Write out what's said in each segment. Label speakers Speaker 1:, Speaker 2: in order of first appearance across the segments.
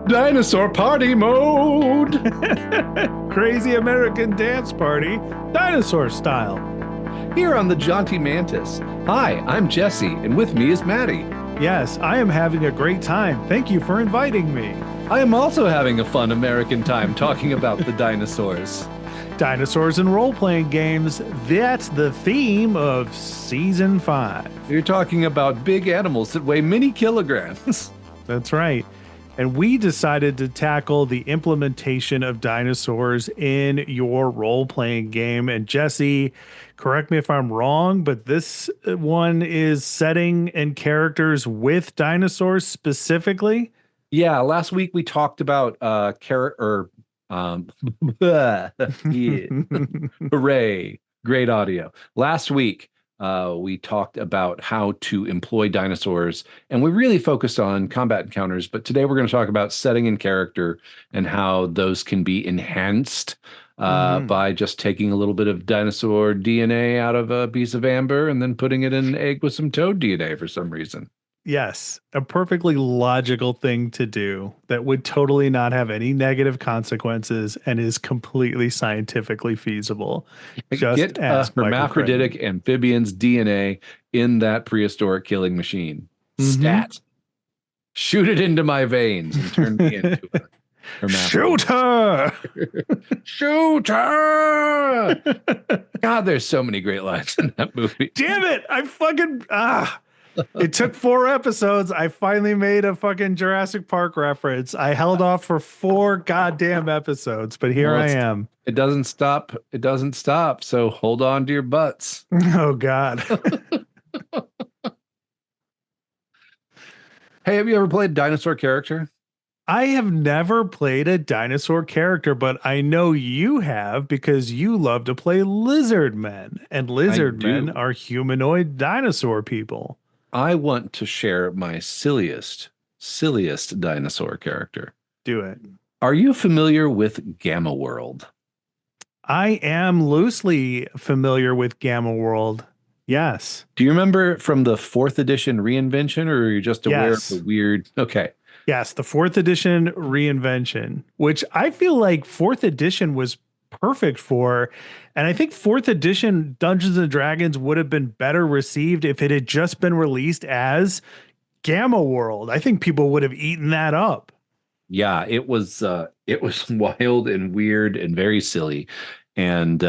Speaker 1: Dinosaur party mode.
Speaker 2: Crazy American dance party, dinosaur style.
Speaker 1: Here on the Jaunty Mantis. Hi, I'm Jesse, and with me is Matty.
Speaker 2: Yes, I am having a great time. Thank you for inviting me.
Speaker 1: I am also having a fun American time talking about the dinosaurs.
Speaker 2: Dinosaurs and role-playing games, that's the theme of Season 5.
Speaker 1: You're talking about big animals that weigh many kilograms.
Speaker 2: That's right. And we decided to tackle the implementation of dinosaurs in your role-playing game. And Jesse, correct me if I'm wrong, but this one is setting and characters with dinosaurs specifically?
Speaker 1: Yeah, last week we talked about yeah. Hooray. Great audio. Last week we talked about how to employ dinosaurs, and we really focused on combat encounters, but today we're going to talk about setting and character and how those can be enhanced by just taking a little bit of dinosaur DNA out of a piece of amber and then putting it in an egg with some toad DNA for some reason.
Speaker 2: Yes, a perfectly logical thing to do that would totally not have any negative consequences and is completely scientifically feasible. Just
Speaker 1: Get
Speaker 2: ask
Speaker 1: hermaphroditic amphibians DNA in that prehistoric killing machine. Stat. Shoot it into my veins and turn me into a hermaphrodite.
Speaker 2: Shoot her!
Speaker 1: Shoot her! God, there's so many great lines in that movie.
Speaker 2: Damn it! I fucking it took 4 episodes. I finally made a fucking Jurassic Park reference. I held off for 4 goddamn episodes, but here I am.
Speaker 1: It doesn't stop. It doesn't stop. So hold on to your butts.
Speaker 2: Oh God.
Speaker 1: Hey, have you ever played a dinosaur character?
Speaker 2: I have never played a dinosaur character, but I know you have because you love to play lizard men, and lizard men are humanoid dinosaur people.
Speaker 1: I want to share my silliest dinosaur character.
Speaker 2: Do it.
Speaker 1: Are you familiar with Gamma World?
Speaker 2: I am loosely familiar with Gamma World. Yes.
Speaker 1: Do you remember from the 4th edition reinvention, or are you just aware of the weird? Okay.
Speaker 2: Yes, the 4th edition reinvention, which I feel like 4th edition was perfect for. And I think 4th edition Dungeons and Dragons would have been better received if it had just been released as Gamma World. I think people would have eaten that up.
Speaker 1: Yeah, it was wild and weird and very silly. And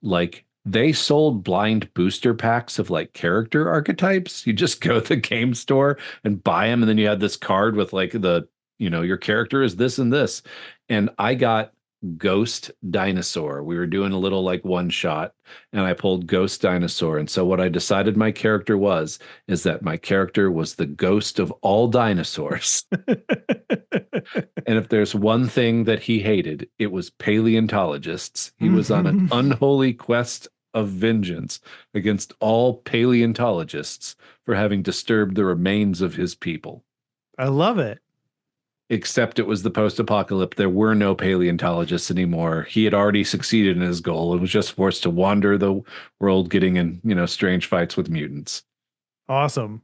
Speaker 1: like they sold blind booster packs of like character archetypes. You just go to the game store and buy them, and then you had this card with like your character is this and this. And I got Ghost Dinosaur. We were doing a little like one shot, and I pulled Ghost Dinosaur. And so what I decided my character is that my character was the ghost of all dinosaurs. And if there's one thing that he hated, it was paleontologists. He was on an unholy quest of vengeance against all paleontologists for having disturbed the remains of his people.
Speaker 2: I love it.
Speaker 1: Except it was the post-apocalypse. There were no paleontologists anymore. He had already succeeded in his goal and was just forced to wander the world, getting in, strange fights with mutants.
Speaker 2: Awesome.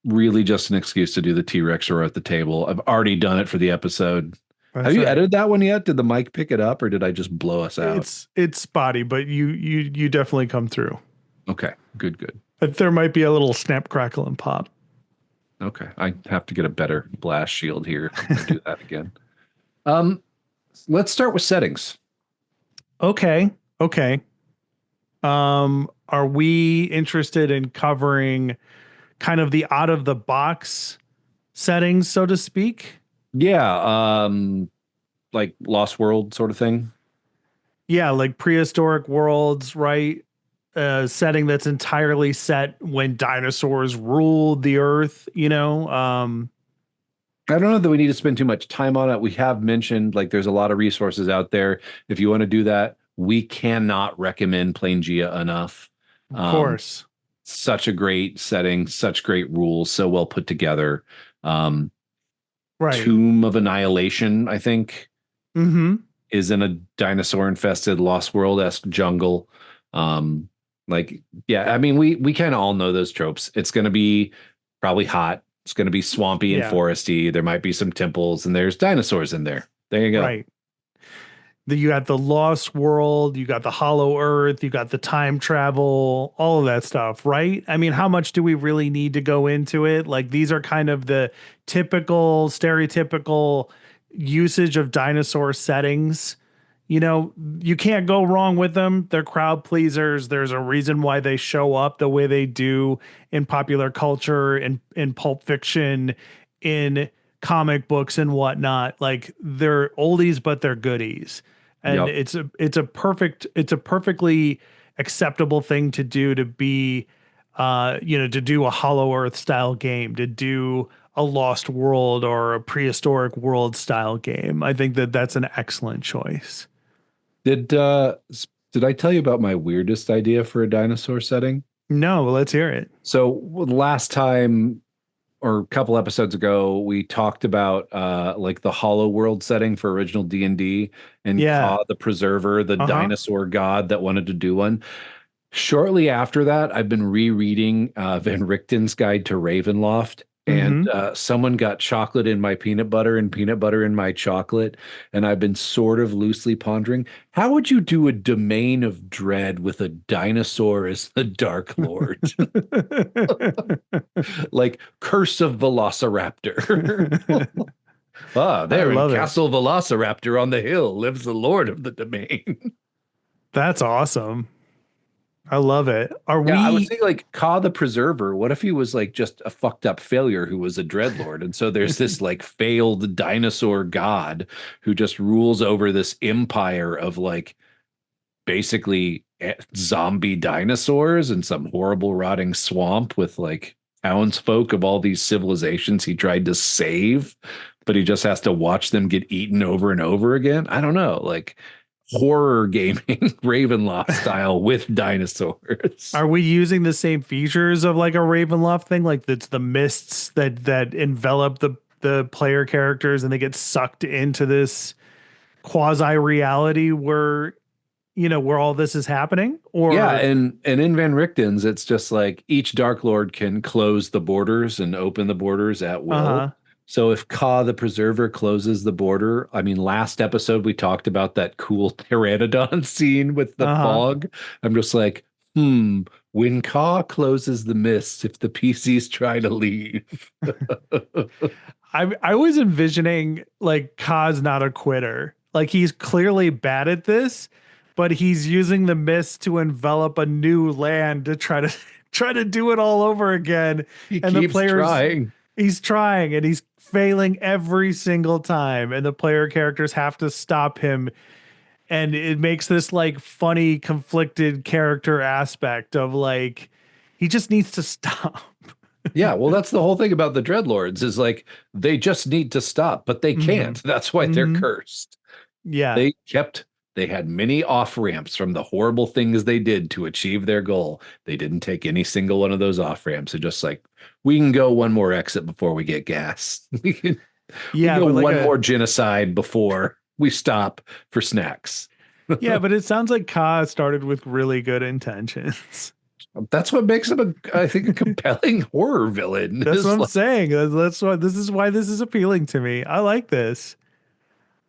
Speaker 1: Really just an excuse to do the T-Rex roar at the table. I've already done it for the episode. Have you edited that one yet? Did the mic pick it up, or did I just blow us out?
Speaker 2: It's spotty, but you definitely come through.
Speaker 1: Okay, good.
Speaker 2: But there might be a little snap, crackle, and pop.
Speaker 1: Okay, I have to get a better blast shield here. I'll do that again. Let's start with settings.
Speaker 2: Okay. Are we interested in covering kind of the out of the box settings, so to speak?
Speaker 1: Yeah, like Lost World sort of thing.
Speaker 2: Yeah, like prehistoric worlds, right? Setting that's entirely set when dinosaurs ruled the earth, I don't
Speaker 1: know that we need to spend too much time on it. We have mentioned like there's a lot of resources out there. If you want to do that, we cannot recommend Plangea enough.
Speaker 2: Of course.
Speaker 1: Such a great setting, such great rules, so well put together. Right. Tomb of Annihilation, I think, is in a dinosaur infested Lost World-esque jungle. Like, yeah, I mean, we kind of all know those tropes. It's going to be probably hot. It's going to be swampy and
Speaker 2: Yeah,
Speaker 1: foresty. There might be some temples, and there's dinosaurs in there. There you go.
Speaker 2: right. You got the Lost World, you got the Hollow Earth, you got the time travel, all of that stuff, right? I mean, how much do we really need to go into it? Like, these are kind of the typical, stereotypical usage of dinosaur settings. You know, you can't go wrong with them. They're crowd pleasers. There's a reason why they show up the way they do in popular culture, in pulp fiction, in comic books and whatnot. Like, they're oldies, but they're goodies. And
Speaker 1: Yep.
Speaker 2: it's a perfectly acceptable thing to do, to be to do a Hollow Earth style game, to do a Lost World or a Prehistoric World style game. I think that that's an excellent choice.
Speaker 1: Did I tell you about my weirdest idea for a dinosaur setting?
Speaker 2: No, let's hear it.
Speaker 1: So last time or a couple episodes ago, we talked about like the Hollow World setting for original D&D and
Speaker 2: Yeah.
Speaker 1: Ka the Preserver, the
Speaker 2: Uh-huh.
Speaker 1: dinosaur god that wanted to do one. Shortly after that, I've been rereading Van Richten's Guide to Ravenloft, and
Speaker 2: Mm-hmm.
Speaker 1: someone got chocolate in my peanut butter and peanut butter in my chocolate, and I've been sort of loosely pondering, how would you do a domain of dread with a dinosaur as the Dark Lord? Like Curse of Velociraptor. Ah,
Speaker 2: I
Speaker 1: there in
Speaker 2: love it.
Speaker 1: Castle Velociraptor on the hill lives the Lord of the domain.
Speaker 2: That's awesome. I love it. Are
Speaker 1: Yeah, I was
Speaker 2: we
Speaker 1: thinking like Ka the Preserver. What if he was like just a fucked up failure who was a dreadlord? And so there's this like failed dinosaur god who just rules over this empire of like basically zombie dinosaurs in some horrible rotting swamp with like townsfolk of all these civilizations he tried to save, but he just has to watch them get eaten over and over again. I don't know, like horror gaming Ravenloft style with dinosaurs.
Speaker 2: are we using the same features of like a Ravenloft thing? Like, that's the mists that envelop the player characters and they get sucked into this quasi reality where where all this is happening?
Speaker 1: Yeah,
Speaker 2: Or
Speaker 1: and in Van Richten's, it's just like each Dark Lord can close the borders and open the borders at will.
Speaker 2: uh-huh.
Speaker 1: So if Ka the Preserver closes the border, I mean, last episode we talked about that cool pteranodon scene with the
Speaker 2: Uh-huh.
Speaker 1: fog. I'm just like, when Ka closes the mist, if the PCs try to leave.
Speaker 2: I was envisioning like Ka's not a quitter. Like, he's clearly bad at this, but he's using the mist to envelop a new land to try to try to do it all over again.
Speaker 1: He
Speaker 2: And the
Speaker 1: keeps
Speaker 2: players
Speaker 1: trying.
Speaker 2: he's trying and he's failing every single time. And the player characters have to stop him. And it makes this like funny, conflicted character aspect of like he just needs to stop.
Speaker 1: Yeah, well, that's the whole thing about the Dreadlords is like they just need to stop, but they
Speaker 2: Mhm.
Speaker 1: can't. That's why they're
Speaker 2: Mhm.
Speaker 1: cursed.
Speaker 2: Yeah.
Speaker 1: They had many off ramps from the horrible things they did to achieve their goal. They didn't take any single one of those off ramps. They're just like, we can go one more exit before we get gas. We
Speaker 2: Yeah,
Speaker 1: go
Speaker 2: but like
Speaker 1: one more genocide before we stop for snacks.
Speaker 2: yeah, but it sounds like Ka started with really good intentions.
Speaker 1: That's what makes him I think, a compelling horror villain.
Speaker 2: That's
Speaker 1: Is
Speaker 2: what I'm
Speaker 1: like,
Speaker 2: saying. That's why this is appealing to me. I like this.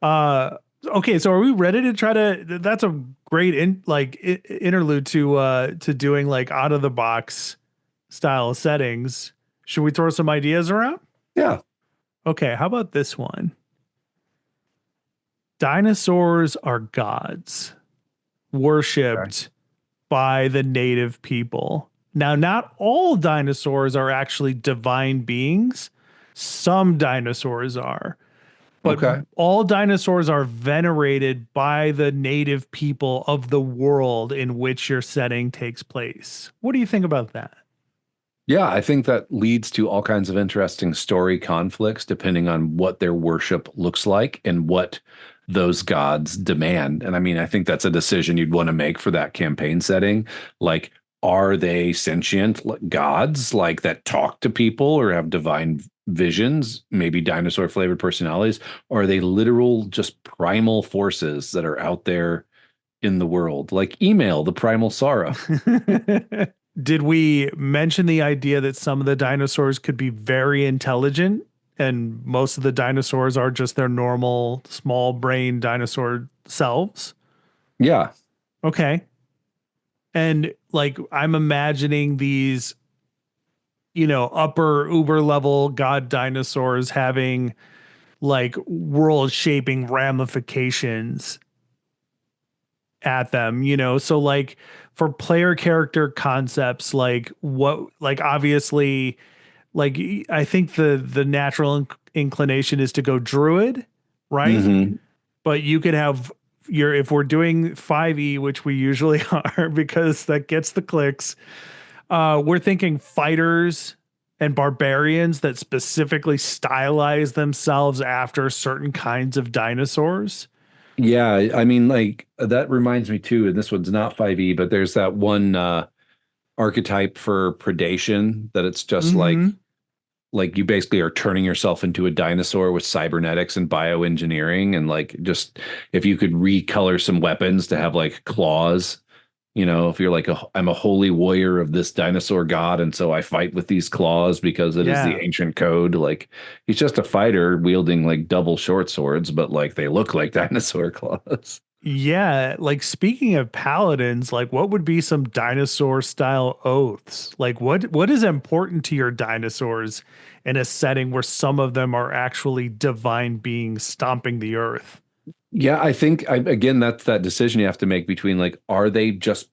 Speaker 2: Okay, so are we ready to try to that's a great interlude to doing like out of the box style settings. Should we throw some ideas around?
Speaker 1: yeah,
Speaker 2: Okay, how about this one? Dinosaurs are gods, worshipped by the native people. Now, not all dinosaurs are actually divine beings. Some dinosaurs are, but
Speaker 1: okay.
Speaker 2: all dinosaurs are venerated by the native people of the world in which your setting takes place. What do you think about that?
Speaker 1: Yeah, I think that leads to all kinds of interesting story conflicts depending on what their worship looks like and what those gods demand. And I mean, I think that's a decision you'd want to make for that campaign setting. Like, are they sentient gods like that talk to people or have divine visions, maybe dinosaur flavored personalities? Or are they literal, just primal forces that are out there in the world, like email, the primal sorrow.
Speaker 2: Did we mention the idea that some of the dinosaurs could be very intelligent and most of the dinosaurs are just their normal small brain dinosaur selves?
Speaker 1: Yeah.
Speaker 2: Okay. And like I'm imagining these, upper uber level god dinosaurs having like world shaping ramifications at them, so like for player character concepts, like what, like obviously, like I think the natural inclination is to go druid, right?
Speaker 1: Hmm.
Speaker 2: But you could have your, if we're doing 5e, which we usually are because that gets the clicks, we're thinking fighters and barbarians that specifically stylize themselves after certain kinds of dinosaurs.
Speaker 1: Yeah, I mean, like that reminds me too, and this one's not 5e, but there's that one archetype for predation that it's just
Speaker 2: Mm-hmm.
Speaker 1: like you basically are turning yourself into a dinosaur with cybernetics and bioengineering, and like just if you could recolor some weapons to have like claws, if you're like I'm a holy warrior of this dinosaur god, and so I fight with these claws because it is the
Speaker 2: Yeah.
Speaker 1: ancient code. Like he's just a fighter wielding like double short swords, but like they look like dinosaur claws.
Speaker 2: Yeah, like speaking of paladins, like what would be some dinosaur style oaths? Like what is important to your dinosaurs in a setting where some of them are actually divine beings stomping the earth?
Speaker 1: Yeah, I think again that's that decision you have to make between like are they just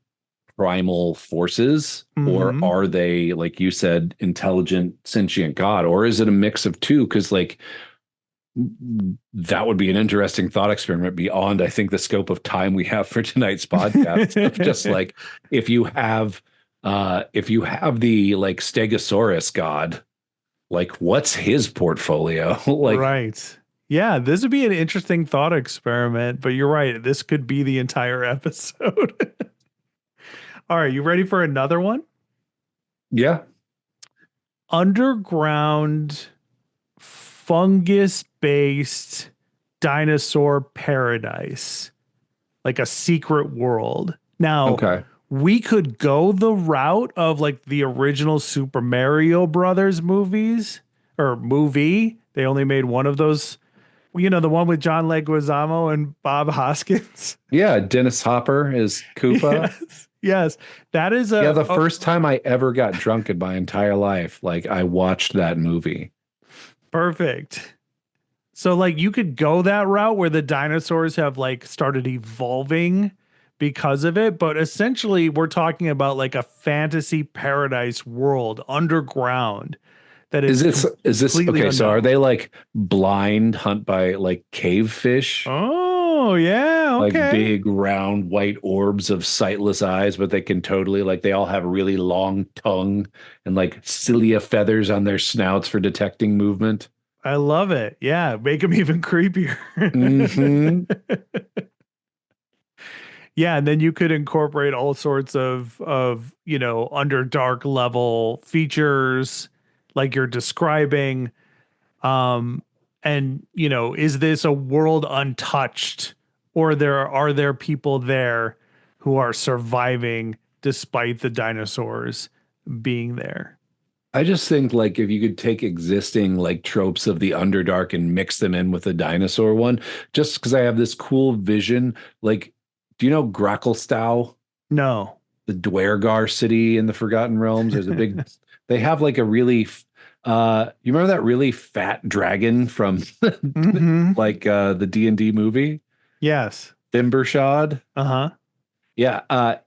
Speaker 1: primal forces, or
Speaker 2: Hmm.
Speaker 1: are they, like you said, intelligent sentient god, or is it a mix of two? Because like that would be an interesting thought experiment beyond, I think, the scope of time we have for tonight's podcast. Of just like if you have the like Stegosaurus god, like what's his portfolio? Like,
Speaker 2: Right. Yeah, this would be an interesting thought experiment, but you're right. This could be the entire episode. All right, you ready for another one?
Speaker 1: yeah,
Speaker 2: Underground fungus based dinosaur paradise, like a secret world. Now,
Speaker 1: okay.
Speaker 2: we could go the route of like the original Super Mario Brothers movies or movie. They only made one of those, the one with John Leguizamo and Bob Hoskins.
Speaker 1: Yeah, Dennis Hopper is Koopa.
Speaker 2: Yes. Yes. That is
Speaker 1: Yeah, the first time I ever got drunk in my entire life, like I watched that movie.
Speaker 2: perfect. So like you could go that route where the dinosaurs have like started evolving because of it, but essentially we're talking about like a fantasy paradise world underground that is
Speaker 1: Is this
Speaker 2: completely
Speaker 1: okay? So are
Speaker 2: unknown.
Speaker 1: they like blind hunt by like cave fish?
Speaker 2: Oh, yeah,
Speaker 1: Like
Speaker 2: okay.
Speaker 1: big round white orbs of sightless eyes, but they can totally like they all have really long tongue and like cilia feathers on their snouts for detecting movement.
Speaker 2: I love it. Yeah, make them even creepier.
Speaker 1: Hmm.
Speaker 2: Yeah, and then you could incorporate all sorts of underdark level features like you're describing. Um, and is this a world untouched, or are there people there who are surviving despite the dinosaurs being there?
Speaker 1: I just think like if you could take existing like tropes of the Underdark and mix them in with the dinosaur one, just because I have this cool vision. Like, do you know Gracklstau,
Speaker 2: No.
Speaker 1: the Dwergar city in the Forgotten Realms? There's a big, they have like a really, you remember that really fat dragon from
Speaker 2: Mm-hmm.
Speaker 1: like the D&D movie,
Speaker 2: Yes.
Speaker 1: Thimbershad?
Speaker 2: Uh-huh.
Speaker 1: Yeah,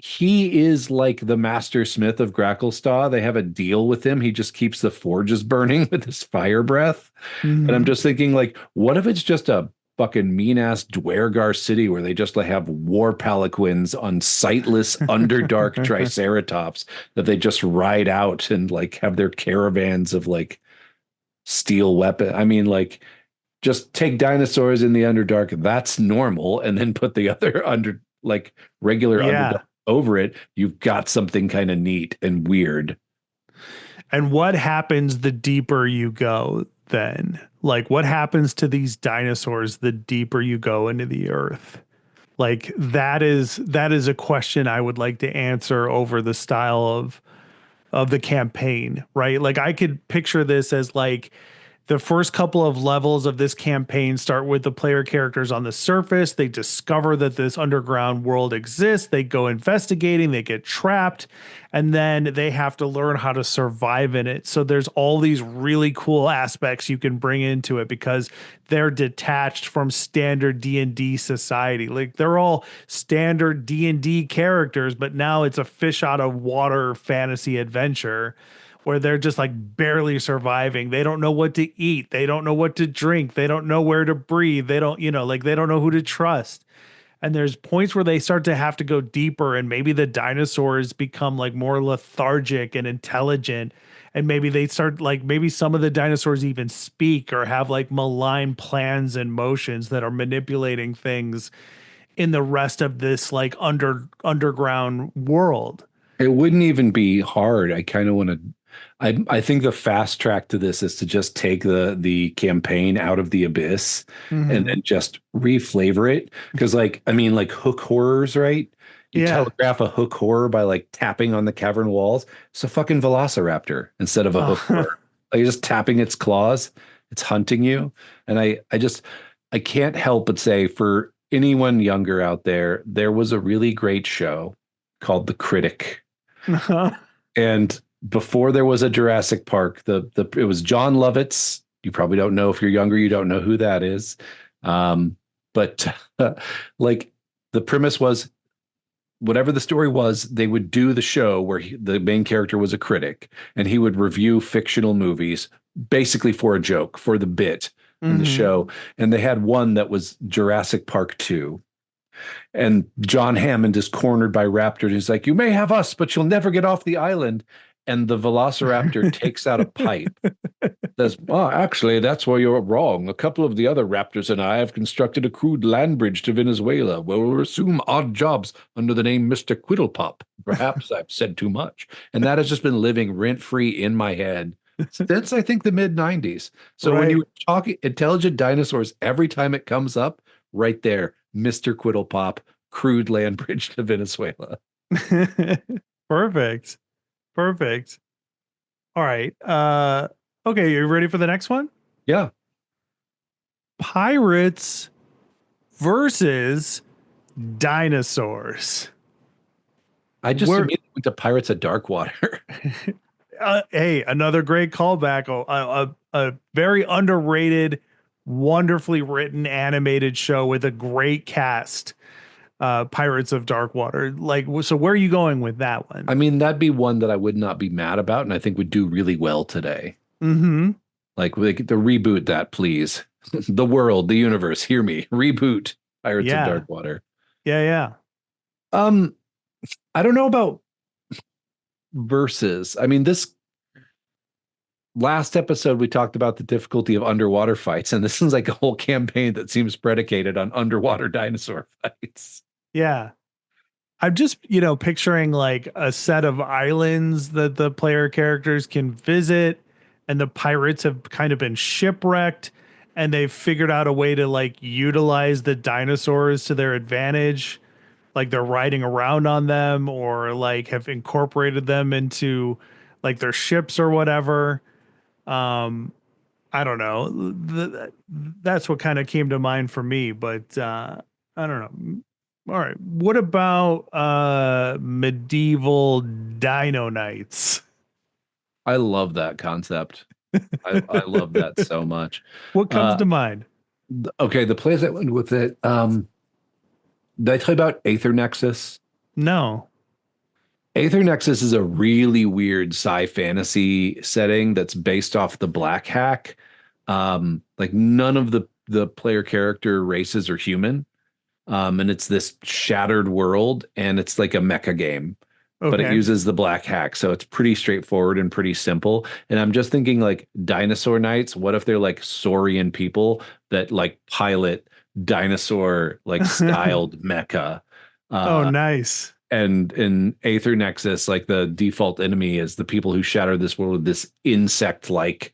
Speaker 1: he is like the master smith of Gracklstad. They have a deal with him. He just keeps the forges burning with his fire breath. And I'm
Speaker 2: Mm-hmm.
Speaker 1: just thinking, like, what if it's just a fucking mean ass Dwergar city where they just like have war palanquins on sightless underdark triceratops that they just ride out and like have their caravans of like steel weapon. I mean, like just take dinosaurs in the Underdark. That's normal, and then put the other under like regular Underdark
Speaker 2: Yeah.
Speaker 1: over it. You've got something kind of neat and weird.
Speaker 2: And what happens the deeper you go then? Like what happens to these dinosaurs the deeper you go into the earth? Like that is a question I would like to answer over the style of the campaign, right? Like I could picture this as like the first couple of levels of this campaign start with the player characters on the surface. They discover that this underground world exists. They go investigating, they get trapped, and then they have to learn how to survive in it. So there's all these really cool aspects you can bring into it because they're detached from standard D&D society. Like they're all standard D&D characters, but now it's a fish out of water fantasy adventure where they're just like barely surviving. They don't know what to eat. They don't know what to drink. They don't know where to breathe. They don't, like they don't know who to trust. And there's points where they start to have to go deeper, and maybe the dinosaurs become like more lethargic and intelligent. And maybe they start like, maybe some of the dinosaurs even speak or have like malign plans and motions that are manipulating things in the rest of this like underground world.
Speaker 1: It wouldn't even be hard. I kind of want to. I think the fast track to this is to just take the campaign out of the abyss and then just reflavor it. Because like I mean, like hook horrors, right? You
Speaker 2: Yeah.
Speaker 1: telegraph a hook horror by like tapping on the cavern walls. It's a fucking Velociraptor instead of a hook horror. Like you're just tapping its claws, it's hunting you. And I can't help but say for anyone younger out there, there was a really great show called The Critic. And before there was a Jurassic Park, it was John Lovitz. You probably don't know if you're younger, you don't know who that is. But like the premise was whatever the story was, they would do the show where the main character was a critic and he would review fictional movies basically for a joke, for the bit in the show. And they had one that was Jurassic Park 2. And John Hammond is cornered by raptors. He's like, "You may have us, but you'll never get off the island." And the Velociraptor takes out a pipe. Says, "Oh, actually, that's where you're wrong. A couple of the other raptors and I have constructed a crude land bridge to Venezuela where we'll assume odd jobs under the name Mr. Quiddlepop. Perhaps I've said too much." And that has just been living rent-free in my head since I think the mid-90s. So when you talk intelligent dinosaurs, every time it comes up, right there, Mr. Quiddlepop, crude land bridge to Venezuela.
Speaker 2: Perfect. Perfect. All right. Okay, you ready for the next one?
Speaker 1: Yeah.
Speaker 2: Pirates versus dinosaurs.
Speaker 1: I just immediately went to Pirates of Darkwater.
Speaker 2: Hey, another great callback. A very underrated, wonderfully written animated show with a great cast. Pirates of Darkwater. Like, so where are you going with that one?
Speaker 1: I mean, that'd be one that I would not be mad about, and I think would do really well today. Like, we could to reboot that, please. The world, the universe, hear me. Reboot Pirates of Darkwater.
Speaker 2: Yeah.
Speaker 1: I don't know about versus. I mean, this last episode we talked about the difficulty of underwater fights, and this is like a whole campaign that seems predicated on underwater dinosaur fights.
Speaker 2: Yeah. I'm just, picturing like a set of islands that the player characters can visit, and the pirates have kind of been shipwrecked, and they've figured out a way to like utilize the dinosaurs to their advantage. Like they're riding around on them or like have incorporated them into like their ships or whatever. I don't know. That's what kind of came to mind for me, but I don't know. All right. What about medieval Dino Knights?
Speaker 1: I love that concept. I love that so much.
Speaker 2: What comes to mind?
Speaker 1: Okay, the place I went with it. Did I tell you about Aether Nexus?
Speaker 2: No.
Speaker 1: Aether Nexus is a really weird sci-fantasy setting that's based off the Black Hack. Like none of the player character races are human. And it's this shattered world, and it's like a mecha game. But it uses the Black Hack, so it's pretty straightforward and pretty simple. And I'm just thinking like Dinosaur Knights, what if they're like Saurian people that like pilot dinosaur like styled mecha?
Speaker 2: Oh, nice.
Speaker 1: And in Aether Nexus, like the default enemy is the people who shatter this world with this insect like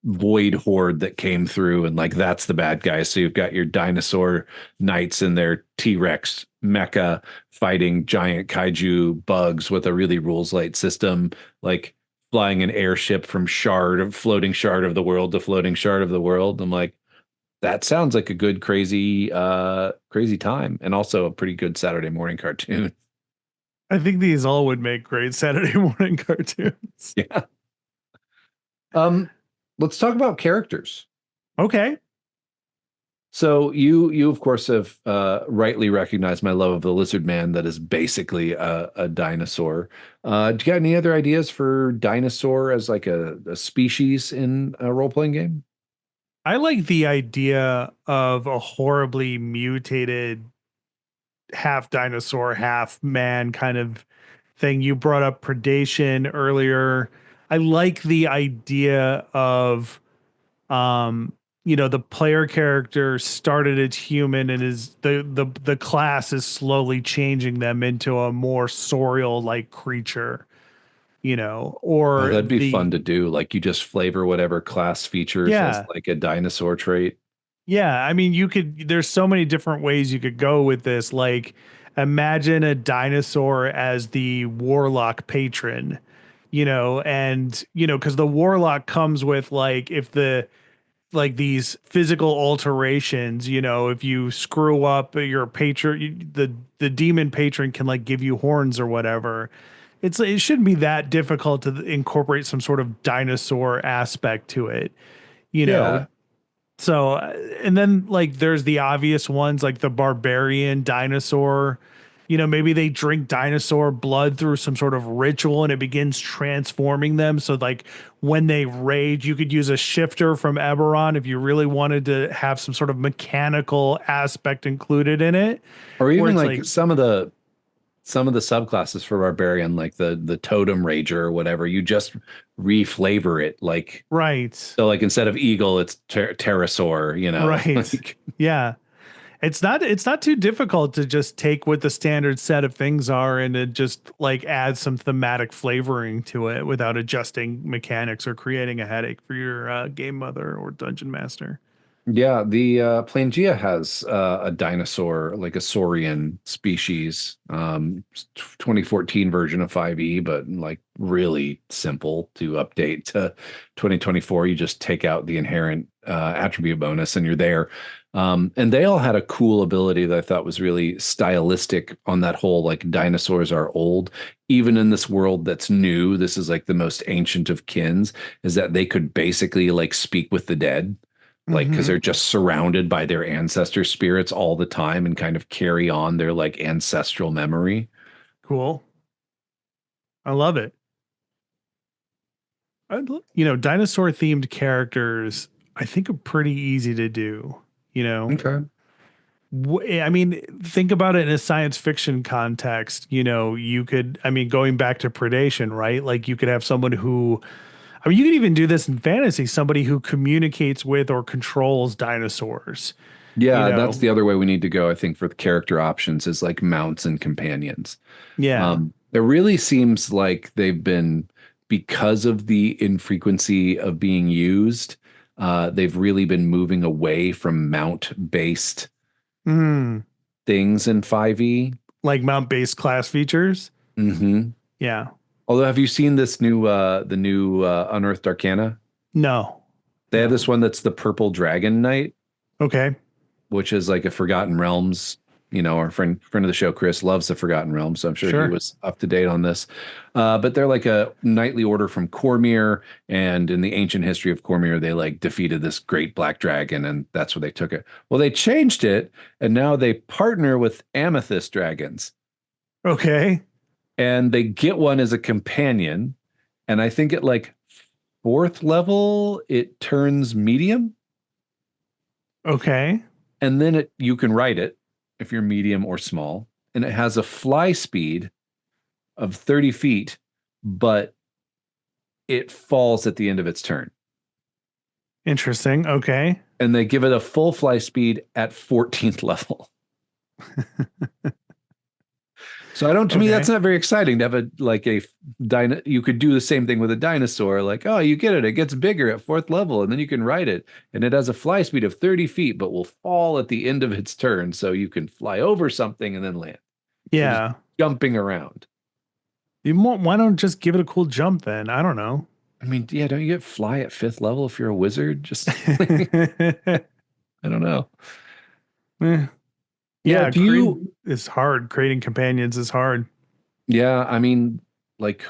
Speaker 1: void horde that came through, and like that's the bad guy. So you've got your dinosaur knights and their T-Rex mecha fighting giant kaiju bugs with a really rules light system, like flying an airship from floating shard of the world to floating shard of the world. I'm like, that sounds like a good crazy time, and also a pretty good Saturday morning cartoon.
Speaker 2: I think these all would make great Saturday morning cartoons.
Speaker 1: Yeah. Um, let's talk about characters.
Speaker 2: Okay.
Speaker 1: So you of course have rightly recognized my love of the lizard man that is basically a dinosaur. Do you got any other ideas for dinosaur as like a species in a role-playing game?
Speaker 2: I like the idea of a horribly mutated half dinosaur, half man kind of thing. You brought up predation earlier. I like the idea of um the player character started as human and is the class is slowly changing them into a more saurial like creature,
Speaker 1: Oh,
Speaker 2: or
Speaker 1: that'd be fun
Speaker 2: the
Speaker 1: to do. Like you just flavor whatever class features as
Speaker 2: yeah.
Speaker 1: like a dinosaur trait.
Speaker 2: Yeah, I mean, there's so many different ways you could go with this. Like, imagine a dinosaur as the warlock patron, because the warlock comes with like, if these physical alterations, if you screw up your patron, the demon patron can like give you horns or whatever. It shouldn't be that difficult to incorporate some sort of dinosaur aspect to it, you know
Speaker 1: Yeah.
Speaker 2: so, and then like there's the obvious ones like the barbarian dinosaur. Maybe they drink dinosaur blood through some sort of ritual and it begins transforming them. So, like when they rage, you could use a shifter from Eberron if you really wanted to have some sort of mechanical aspect included in it,
Speaker 1: Or
Speaker 2: where
Speaker 1: even
Speaker 2: it's
Speaker 1: like
Speaker 2: like,
Speaker 1: some of the subclasses for barbarian, like the totem rager or whatever, you just reflavor it. Like
Speaker 2: right,
Speaker 1: so, like instead of eagle, it's pterosaur.
Speaker 2: right.
Speaker 1: Like
Speaker 2: Yeah. It's not too difficult to just take what the standard set of things are and to just like add some thematic flavoring to it without adjusting mechanics or creating a headache for your game mother or dungeon master.
Speaker 1: yeah, the Plangea has a dinosaur, like a saurian species, 2014 version of 5e, but like really simple to update to 2024. You just take out the inherent attribute bonus and you're there. And they all had a cool ability that I thought was really stylistic on that whole like dinosaurs are old, even in this world that's new. This is like the most ancient of kins, is that they could basically like speak with the dead, like because
Speaker 2: Mm-hmm.
Speaker 1: they're just surrounded by their ancestor spirits all the time and kind of carry on their like ancestral memory.
Speaker 2: Cool. I love it. Dinosaur themed characters, I think are pretty easy to do. You know,
Speaker 1: Okay.
Speaker 2: I mean, think about it in a science fiction context. Going back to predation, right? Like you could have someone who, you could even do this in fantasy, somebody who communicates with or controls dinosaurs, you
Speaker 1: Yeah, that's
Speaker 2: know?
Speaker 1: the other way we need to go, I think, for the character options is like mounts and companions.
Speaker 2: Yeah.
Speaker 1: It really seems like they've been, because of the infrequency of being used, they've really been moving away from mount-based
Speaker 2: Mm,
Speaker 1: things in 5e.
Speaker 2: like mount based class features.
Speaker 1: Hmm.
Speaker 2: Yeah.
Speaker 1: Although, have you seen this the new Unearthed Arcana?
Speaker 2: No.
Speaker 1: They have this
Speaker 2: No.
Speaker 1: one that's the Purple Dragon Knight,
Speaker 2: Okay.
Speaker 1: which is like a Forgotten Realms. Our friend of the show, Chris, loves the Forgotten Realms, so I'm sure he
Speaker 2: Sure.
Speaker 1: was up to date on this. But they're like a knightly order from Cormyr, and in the ancient history of Cormyr, they like defeated this great black dragon, and that's where they took it. Well, they changed it, and now they partner with amethyst dragons,
Speaker 2: Okay.
Speaker 1: and they get one as a companion. And I think at like fourth level, it turns medium,
Speaker 2: Okay.
Speaker 1: and then you can ride it if you're medium or small, and it has a fly speed of 30 feet, but it falls at the end of its turn.
Speaker 2: Interesting. Okay.
Speaker 1: And they give it a full fly speed at 14th level. So I don't. To me, that's
Speaker 2: Okay.
Speaker 1: not very exciting to have a dino. You could do the same thing with a dinosaur. Like, oh, you get it. It gets bigger at fourth level, and then you can ride it, and it has a fly speed of 30 feet, but will fall at the end of its turn, so you can fly over something and then land. So just
Speaker 2: Yeah.
Speaker 1: jumping around.
Speaker 2: Why don't just give it a cool jump then? I don't know.
Speaker 1: I mean, yeah, don't you get fly at fifth level if you're a wizard? Just I don't know.
Speaker 2: Eh.
Speaker 1: Yeah,
Speaker 2: Yeah,
Speaker 1: do you?
Speaker 2: is hard. Creating companions is hard.
Speaker 1: Yeah, I mean, like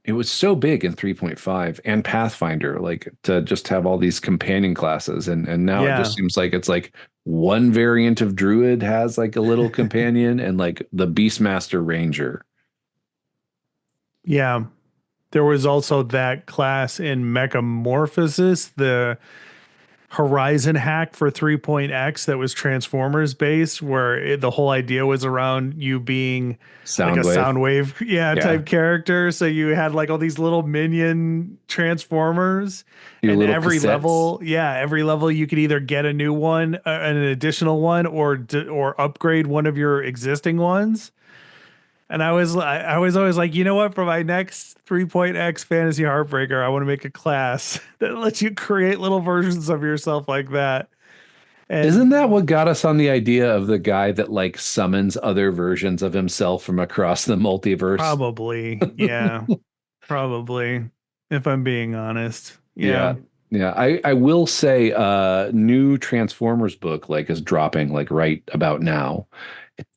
Speaker 1: it was so big in 3.5 and Pathfinder, like to just have all these companion classes, and now it just
Speaker 2: Yeah.
Speaker 1: seems like it's like one variant of Druid has like a little companion, and like the Beastmaster Ranger.
Speaker 2: Yeah. There was also that class in Mechamorphosis, the Horizon hack for 3.x that was Transformers based, where the whole idea was around you being like a
Speaker 1: Soundwave.
Speaker 2: Soundwave, yeah,
Speaker 1: Yeah,
Speaker 2: type character. So you had like all these little minion Transformers,
Speaker 1: your
Speaker 2: and
Speaker 1: little cassettes.
Speaker 2: every level you could either get a new one, an additional one, or upgrade one of your existing ones. And I was always like, you know what? For my next 3.x fantasy heartbreaker, I want to make a class that lets you create little versions of yourself like that.
Speaker 1: Isn't
Speaker 2: And
Speaker 1: that what got us on the idea of the guy that like summons other versions of himself from across the multiverse?
Speaker 2: probably, yeah, probably, if I'm being honest.
Speaker 1: Yeah.
Speaker 2: Yeah.
Speaker 1: Yeah. I will say new Transformers book like is dropping like right about now.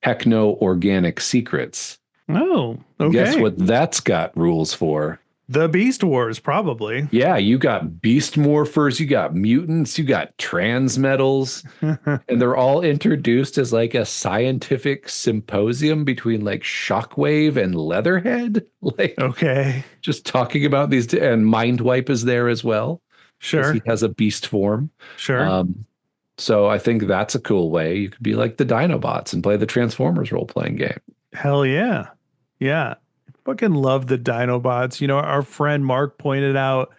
Speaker 1: Techno Organic Secrets.
Speaker 2: Oh,
Speaker 1: Guess
Speaker 2: okay.
Speaker 1: what that's got rules for?
Speaker 2: The Beast Wars, probably.
Speaker 1: Yeah, you got beast morphers, you got mutants, you got transmetals, and they're all introduced as like a scientific symposium between like Shockwave and Leatherhead. Like
Speaker 2: Okay.
Speaker 1: just talking about these, and Mindwipe is there as well because he
Speaker 2: Sure.
Speaker 1: has a beast form.
Speaker 2: Sure.
Speaker 1: Um, so I think that's a cool way. You could be like the Dinobots and play the Transformers role playing game.
Speaker 2: Hell yeah. Yeah. Fucking love the Dinobots. You know, our friend Mark pointed out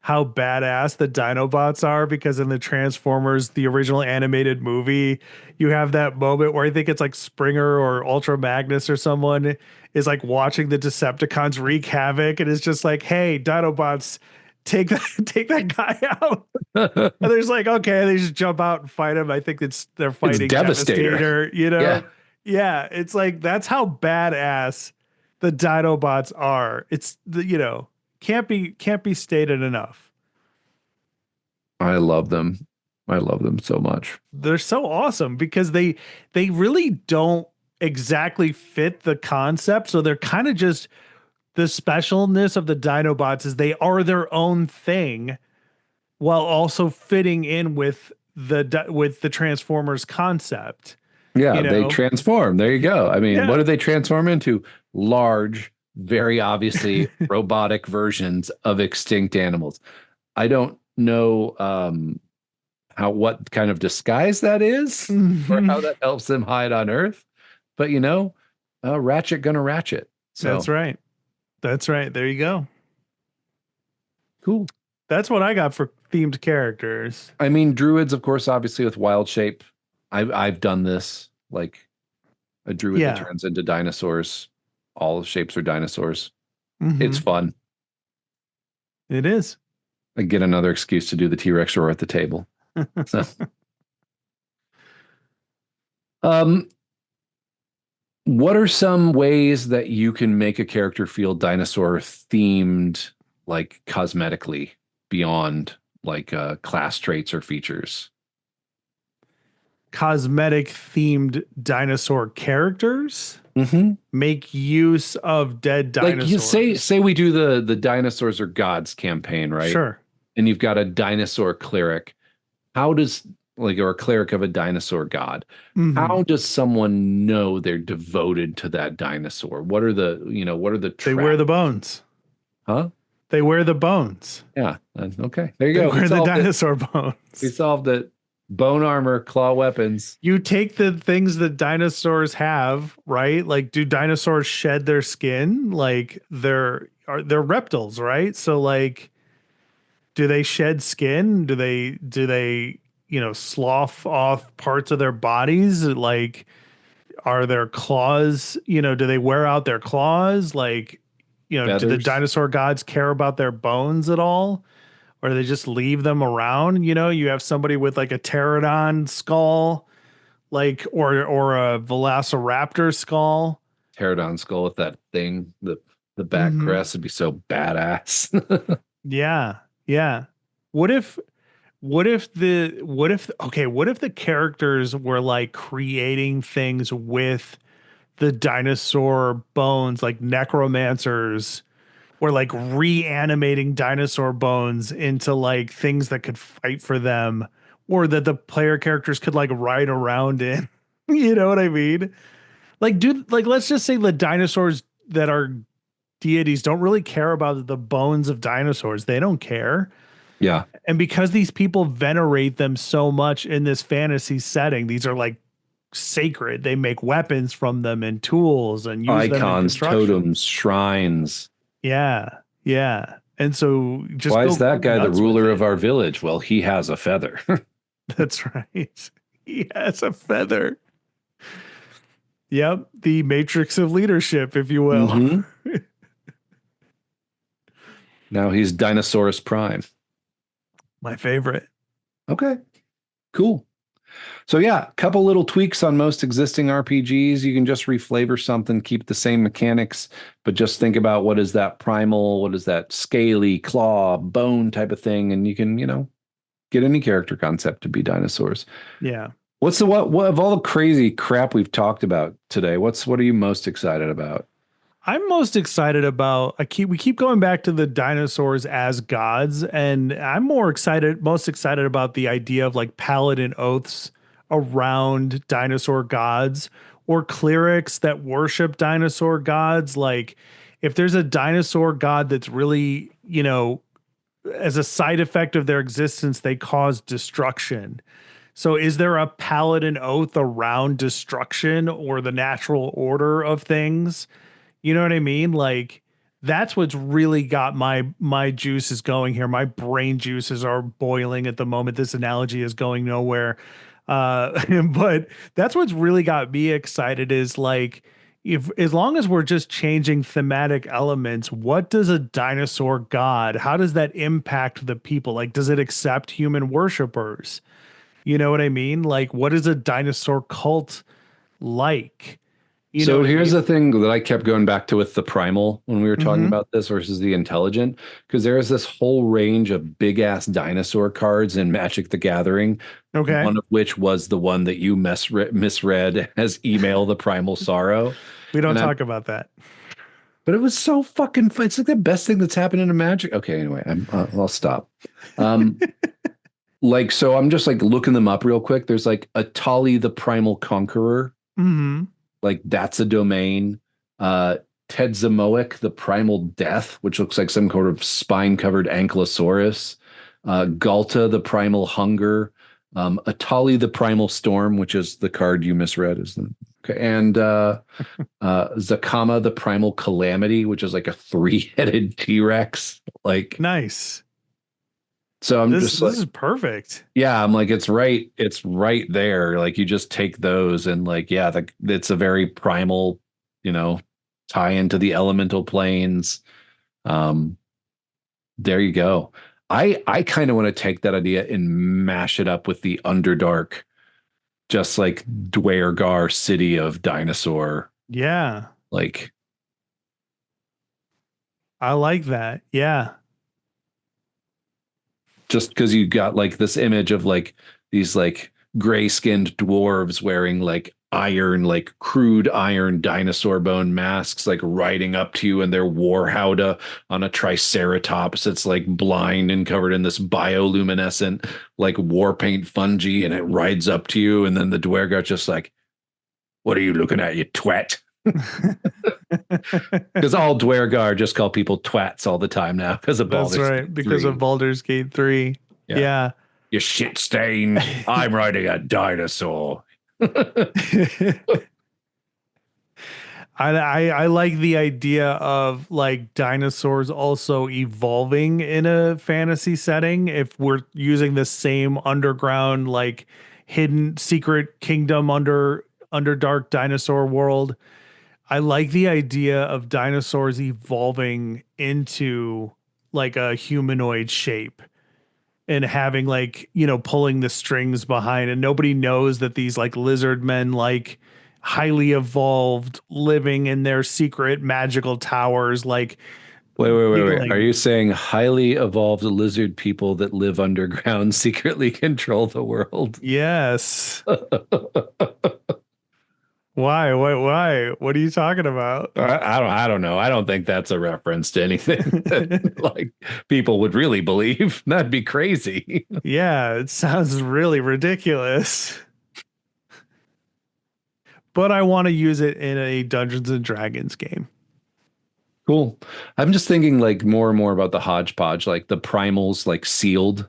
Speaker 2: how badass the Dinobots are because in the Transformers, the original animated movie, you have that moment where I think it's like Springer or Ultra Magnus or someone is like watching the Decepticons wreak havoc and it's just like, hey, Dinobots, take that guy out. And there's like, okay, they just jump out and fight him. I think they're
Speaker 1: It's
Speaker 2: fighting
Speaker 1: Devastator.
Speaker 2: Devastator, you
Speaker 1: Yeah.
Speaker 2: know? Yeah, it's like that's how badass the Dinobots are. It's the can't be stated enough.
Speaker 1: I love them. I love them so much.
Speaker 2: They're so awesome because they really don't exactly fit the concept. So they're kind of just the specialness of the Dinobots is they are their own thing while also fitting in with the Transformers concept.
Speaker 1: Yeah,
Speaker 2: You
Speaker 1: they
Speaker 2: know?
Speaker 1: transform. There you go. I mean, what
Speaker 2: Yeah.
Speaker 1: do they transform into? Large, very obviously robotic versions of extinct animals. I don't know how what kind of disguise that is or how that helps them hide on Earth, but Ratchet gonna ratchet.
Speaker 2: That's
Speaker 1: So
Speaker 2: right. That's right. There you go.
Speaker 1: cool.
Speaker 2: That's what I got for themed characters.
Speaker 1: I mean, druids, of course, obviously with wild shape. I've done this like a druid that
Speaker 2: Yeah.
Speaker 1: turns into dinosaurs. All shapes are dinosaurs. It's
Speaker 2: Hmm.
Speaker 1: fun.
Speaker 2: It is.
Speaker 1: I get another excuse to do the T-Rex roar at the table. So, um, what are some ways that you can make a character feel dinosaur themed, like cosmetically, beyond like class traits or features?
Speaker 2: Cosmetic themed dinosaur characters
Speaker 1: Mm-hmm.
Speaker 2: make use of dead
Speaker 1: Like you
Speaker 2: dinosaurs.
Speaker 1: say we do the dinosaurs are gods campaign, right?
Speaker 2: Sure.
Speaker 1: And you've got a dinosaur cleric. How does like or a cleric of a dinosaur god?
Speaker 2: Hmm.
Speaker 1: How does someone know they're devoted to that dinosaur? What are the
Speaker 2: They wear
Speaker 1: traps?
Speaker 2: the bones.
Speaker 1: Huh?
Speaker 2: They wear the bones.
Speaker 1: Yeah. Okay. There you
Speaker 2: They
Speaker 1: go. We
Speaker 2: wear the
Speaker 1: solved it.
Speaker 2: dinosaur
Speaker 1: We
Speaker 2: bones.
Speaker 1: solved it. Bone armor, claw weapons.
Speaker 2: You take the things that dinosaurs have, right? Like, do dinosaurs shed their skin? Like, they're reptiles, right? So, like, do they shed skin? Do they slough off parts of their bodies? Like, are their claws, do they wear out their claws? Like, do the
Speaker 1: Feathers.
Speaker 2: dinosaur gods care about their bones at all? Or do they just leave them around? You have somebody with like a pterodon skull, like, or a velociraptor skull.
Speaker 1: Pterodon skull with that thing, the back
Speaker 2: Hmm.
Speaker 1: crest would be so badass.
Speaker 2: Yeah. Yeah. What if what if the characters were like creating things with the dinosaur bones, like necromancers, or like reanimating dinosaur bones into like things that could fight for them, or that the player characters could like ride around in. You know what I mean? Like let's just say the dinosaurs that are deities don't really care about the bones of dinosaurs. They don't care.
Speaker 1: Yeah.
Speaker 2: And because these people venerate them so much in this fantasy setting, these are like sacred. They make weapons from them and tools and use them in
Speaker 1: Icons,
Speaker 2: construction.
Speaker 1: totems, shrines.
Speaker 2: Yeah. Yeah. And so just
Speaker 1: Why
Speaker 2: go
Speaker 1: is that guy the
Speaker 2: nuts with
Speaker 1: ruler of
Speaker 2: it.
Speaker 1: our village? Well, he has a feather.
Speaker 2: That's right. He has a feather. Yep. The matrix of leadership, if you will.
Speaker 1: Hmm. Now he's Dinosaurus Prime.
Speaker 2: My favorite.
Speaker 1: Okay, cool. So yeah, a couple little tweaks on most existing RPGs. You can just reflavor something, keep the same mechanics, but just think about what is that primal, what is that scaly claw, bone type of thing, and you can, get any character concept to be dinosaurs.
Speaker 2: Yeah.
Speaker 1: What's the what of all the crazy crap we've talked about today? What are you most excited about?
Speaker 2: I'm most excited about we keep going back to the dinosaurs as gods, and I'm most excited about the idea of like paladin oaths around dinosaur gods, or clerics that worship dinosaur gods. Like if there's a dinosaur god that's really, as a side effect of their existence, they cause destruction. So is there a paladin oath around destruction or the natural order of things? You know what I mean? Like that's what's really got my juices going here. My brain juices are boiling at the moment. This analogy is going nowhere. But that's what's really got me excited is like if as long as we're just changing thematic elements, what does a dinosaur god, how does that impact the people? Like, does it accept human worshipers? You know what I mean? Like, what is a dinosaur cult like? You know
Speaker 1: So
Speaker 2: what I
Speaker 1: here's
Speaker 2: mean?
Speaker 1: the thing that I kept going back to with the primal when we were talking
Speaker 2: Mm-hmm.
Speaker 1: about this versus the intelligent, because there is this whole range of big ass dinosaur cards in Magic the Gathering,
Speaker 2: Okay.
Speaker 1: one of which was the one that you misread as email the primal sorrow.
Speaker 2: We don't
Speaker 1: And I'm
Speaker 2: talk about that.
Speaker 1: but it was so fucking fun. It's like the best thing that's happened in Magic. Okay, anyway, I'll stop. Um, like so I'm just like looking them up real quick. There's like a Tali the Primal Conqueror.
Speaker 2: Mm-hmm.
Speaker 1: Like that's a domain. Uh Tedzamoic, the Primal Death, which looks like some kind of spine-covered ankylosaurus. Galta, the Primal Hunger. Atali, the Primal Storm, which is the card you misread, is the okay. And Zakama, the Primal Calamity, which is like a three-headed T-Rex. Like,
Speaker 2: Nice.
Speaker 1: so I'm
Speaker 2: This
Speaker 1: just like,
Speaker 2: this is perfect.
Speaker 1: yeah, I'm like, it's right there. Like you just take those and like, yeah, it's a very primal, you know, tie into the elemental planes. Um, there you go. I kind of want to take that idea and mash it up with the Underdark, just like Dwergar City of Dinosaur.
Speaker 2: Yeah.
Speaker 1: Like,
Speaker 2: I like that. Yeah.
Speaker 1: just because you got like this image of like these like gray-skinned dwarves wearing like iron, like crude iron dinosaur bone masks, like riding up to you in their war howdah on a triceratops. It's like blind and covered in this bioluminescent like war paint fungi, and it rides up to you, and then the dwerg's just like, "What are you looking at, you twat?" Because all Dwergar just call people twats all the time now because of
Speaker 2: That's
Speaker 1: Baldur's
Speaker 2: right.
Speaker 1: Gate
Speaker 2: Because of
Speaker 1: 3.
Speaker 2: Baldur's Gate 3.
Speaker 1: Yeah.
Speaker 2: Yeah.
Speaker 1: You shit stain. I'm riding a dinosaur.
Speaker 2: I like the idea of like dinosaurs also evolving in a fantasy setting. If we're using the same underground, like hidden secret kingdom Underdark dinosaur world. I like the idea of dinosaurs evolving into like a humanoid shape and having like, pulling the strings behind, and nobody knows that these like lizard men, like highly evolved, living in their secret magical towers, like
Speaker 1: Wait. Are
Speaker 2: giggling.
Speaker 1: you saying highly evolved lizard people that live underground secretly control the world?
Speaker 2: Yes. Why? Why? What are you talking about?
Speaker 1: I don't know. I don't think that's a reference to anything that like people would really believe. That'd be crazy.
Speaker 2: Yeah, it sounds really ridiculous. But I want to use it in a Dungeons and Dragons game.
Speaker 1: Cool. I'm just thinking like more and more about the hodgepodge, like the primals, like sealed.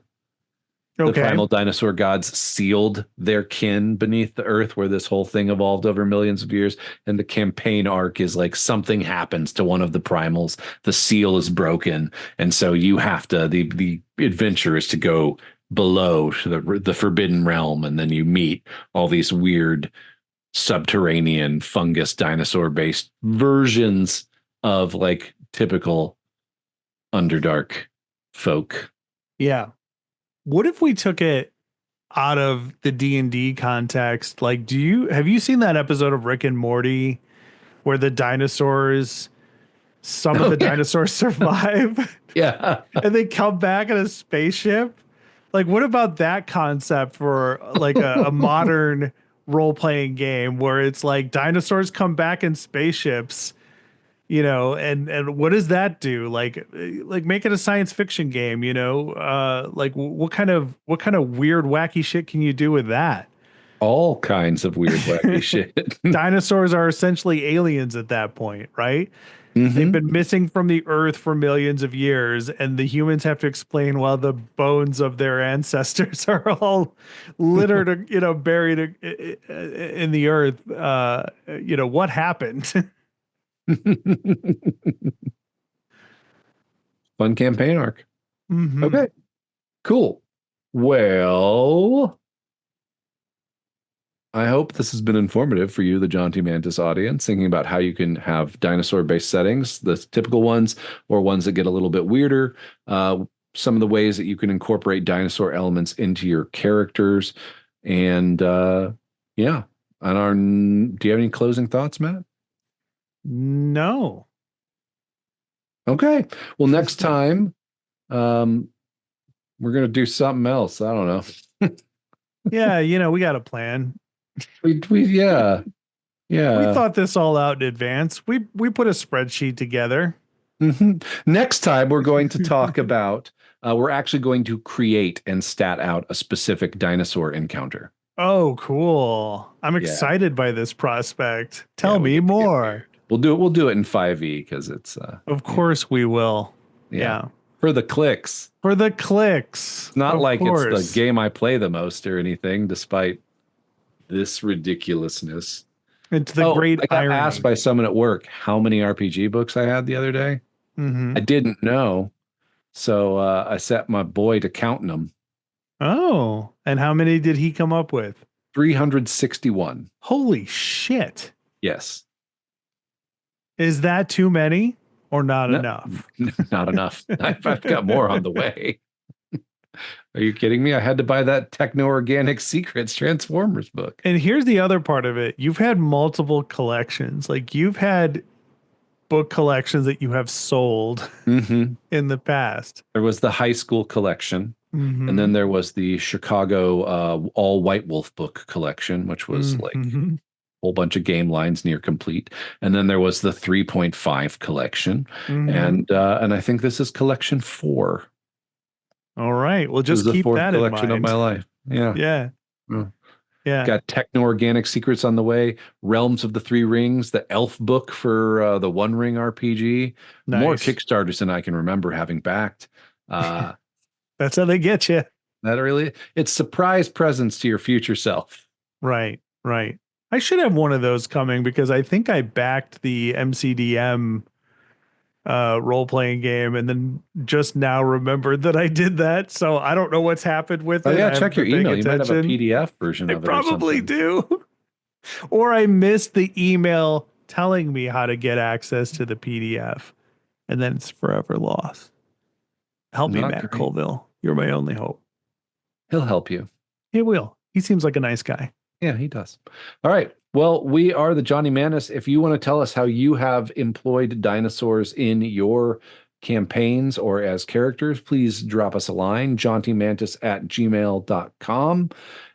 Speaker 1: The
Speaker 2: Okay.
Speaker 1: primal dinosaur gods sealed their kin beneath the earth where this whole thing evolved over millions of years. And the campaign arc is like something happens to one of the primals. The seal is broken. And so you have to, the adventure is to go below to the forbidden realm. And then you meet all these weird subterranean fungus dinosaur based versions of like typical Underdark folk.
Speaker 2: Yeah. What if we took it out of the D&D context? Like, have you seen that episode of Rick and Morty where some of
Speaker 1: Oh
Speaker 2: the
Speaker 1: yeah.
Speaker 2: dinosaurs survive
Speaker 1: Yeah.
Speaker 2: and they come back in a spaceship? Like, what about that concept for like a modern role-playing game where it's like dinosaurs come back in spaceships, and what does that do? Like make it a science fiction game, like what kind of weird wacky shit can you do with that?
Speaker 1: All kinds of weird, wacky shit.
Speaker 2: Dinosaurs are essentially aliens at that point, right? They've
Speaker 1: Hmm.
Speaker 2: been missing from the earth for millions of years, and the humans have to explain why the bones of their ancestors are all littered, buried in the earth. What happened?
Speaker 1: Fun campaign arc.
Speaker 2: Hmm.
Speaker 1: Okay, cool. Well, I hope this has been informative for you, the Jaunty Mantis audience, thinking about how you can have dinosaur-based settings, the typical ones, or ones that get a little bit weirder. Some of the ways that you can incorporate dinosaur elements into your characters. And yeah. Do you have any closing thoughts, Matt?
Speaker 2: No.
Speaker 1: Okay. Well, next time, um, we're gonna do something else. I don't know.
Speaker 2: Yeah, we got a plan.
Speaker 1: Yeah,
Speaker 2: We
Speaker 1: yeah.
Speaker 2: thought this all out in advance. We put a spreadsheet together.
Speaker 1: Next time, we're going to talk about. We're actually going to create and stat out a specific dinosaur encounter.
Speaker 2: Oh, cool. I'm
Speaker 1: Yeah,
Speaker 2: excited by this prospect.
Speaker 1: yeah.
Speaker 2: Tell
Speaker 1: We
Speaker 2: me
Speaker 1: get to get
Speaker 2: more.
Speaker 1: weird. We'll do it in 5e because it's
Speaker 2: Of
Speaker 1: yeah,
Speaker 2: course we will.
Speaker 1: yeah,
Speaker 2: Yeah.
Speaker 1: for the clicks.
Speaker 2: For the clicks.
Speaker 1: It's not
Speaker 2: Of
Speaker 1: like it's the
Speaker 2: course.
Speaker 1: game I play the most or anything, despite this ridiculousness.
Speaker 2: It's the
Speaker 1: Oh,
Speaker 2: great
Speaker 1: I got asked
Speaker 2: irony.
Speaker 1: by someone at work how many RPG books I had the other day.
Speaker 2: Hmm.
Speaker 1: I didn't know. So I set my boy to counting them.
Speaker 2: Oh, and how many did he come up with?
Speaker 1: 361.
Speaker 2: Holy shit.
Speaker 1: Yes.
Speaker 2: Is that too many or not
Speaker 1: No,
Speaker 2: enough?
Speaker 1: not enough. I've got more on the way. Are you kidding me? I had to buy that Techno Organic Secrets Transformers book.
Speaker 2: And here's the other part of it. You've had multiple collections. Like you've had book collections that you have sold
Speaker 1: Hmm.
Speaker 2: in the past.
Speaker 1: There was the high school collection, and
Speaker 2: Hmm.
Speaker 1: then there was the Chicago all White Wolf book collection, which was like
Speaker 2: Hmm.
Speaker 1: whole bunch of game lines near complete. And then there was the 3.5 collection.
Speaker 2: Hmm.
Speaker 1: And I think this is collection 4.
Speaker 2: All right. Well,
Speaker 1: This is
Speaker 2: just
Speaker 1: the
Speaker 2: keep
Speaker 1: fourth
Speaker 2: that in
Speaker 1: collection of my
Speaker 2: mind.
Speaker 1: life. Yeah.
Speaker 2: Yeah.
Speaker 1: Yeah.
Speaker 2: Yeah.
Speaker 1: Got Techno Organic Secrets on the way, Realms of the Three Rings, the Elf book for the One Ring RPG, more
Speaker 2: Nice.
Speaker 1: Kickstarters than I can remember having backed. Uh,
Speaker 2: That's how they get you.
Speaker 1: that really, it's surprise presents to your future self.
Speaker 2: Right. Right. I should have one of those coming because I think I backed the MCDM role playing game and then just now remembered that I did that. So I don't know what's happened with
Speaker 1: Oh
Speaker 2: it.
Speaker 1: yeah,
Speaker 2: I haven't
Speaker 1: check your
Speaker 2: been paying
Speaker 1: email. You might have a
Speaker 2: attention.
Speaker 1: PDF version
Speaker 2: I
Speaker 1: of it or
Speaker 2: probably
Speaker 1: something.
Speaker 2: do. Or I missed the email telling me how to get access to the PDF, and then it's forever lost. Help me,
Speaker 1: Not
Speaker 2: Matt
Speaker 1: great.
Speaker 2: Colville. You're my only hope.
Speaker 1: He'll help you.
Speaker 2: He will. He seems like a nice guy.
Speaker 1: Yeah, he does. All right. Well, we are the Jaunty Mantis. If you want to tell us how you have employed dinosaurs in your campaigns or as characters, please drop us a line, jauntymantis@gmail.com.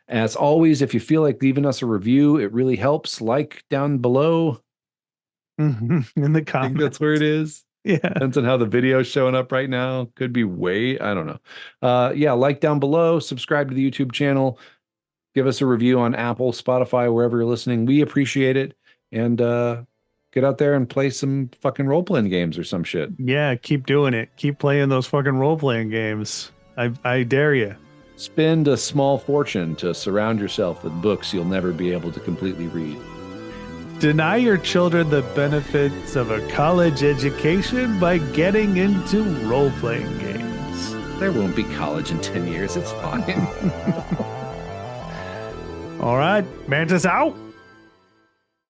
Speaker 1: As always, if you feel like leaving us a review, it really helps. Like down below.
Speaker 2: In the
Speaker 1: I
Speaker 2: comments.
Speaker 1: think that's where it is.
Speaker 2: Yeah.
Speaker 1: Depends on how the video's showing up right now. Could be I don't know. Yeah, like down below, subscribe to the YouTube channel, give us a review on Apple, Spotify, wherever you're listening. We appreciate it. And get out there and play some fucking role-playing games or some shit.
Speaker 2: Yeah, keep doing it. Keep playing those fucking role-playing games. I dare you.
Speaker 1: Spend a small fortune to surround yourself with books you'll never be able to completely read.
Speaker 2: Deny your children the benefits of a college education by getting into role-playing games.
Speaker 1: There won't be college in 10 years. It's fine.
Speaker 2: All right, Mantis out.